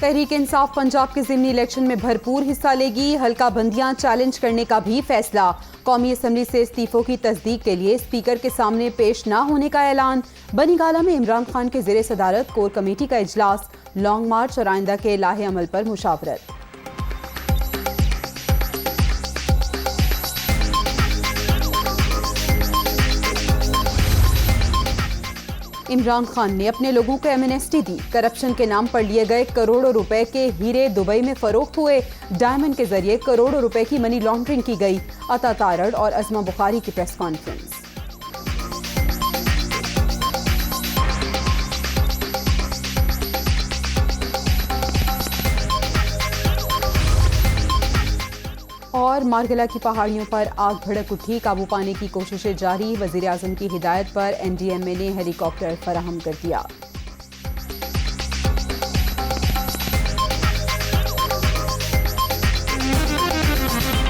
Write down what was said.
तहरीक इंसाफ पंजाब के ज़िमनी इलेक्शन में भरपूर हिस्सा लेगी। हल्का बंदियां चैलेंज करने का भी फैसला। कौमी असम्बली से इस्तीफों की तस्दीक के लिए स्पीकर के सामने पेश न होने का ऐलान। बनीगाला में इमरान खान के ज़ेरे सदारत कोर कमेटी का इजलास। लॉन्ग मार्च और आइंदा के लाहे अमल पर मुशावरत। इमरान खान ने अपने लोगों को एमनेस्टी दी। करप्शन के नाम पर लिए गए करोड़ों रुपए के हीरे दुबई में फरोख्त हुए। डायमंड के जरिए करोड़ों रुपए की मनी लॉन्ड्रिंग की गई। अता तारड़ और अज़मा बुखारी की प्रेस कॉन्फ्रेंस। और मारगला की पहाड़ियों पर आग भड़क उठी। काबू पाने की कोशिशें जारी। वजीर आजम की हिदायत पर NDMA ने हेलीकॉप्टर फराहम कर दिया।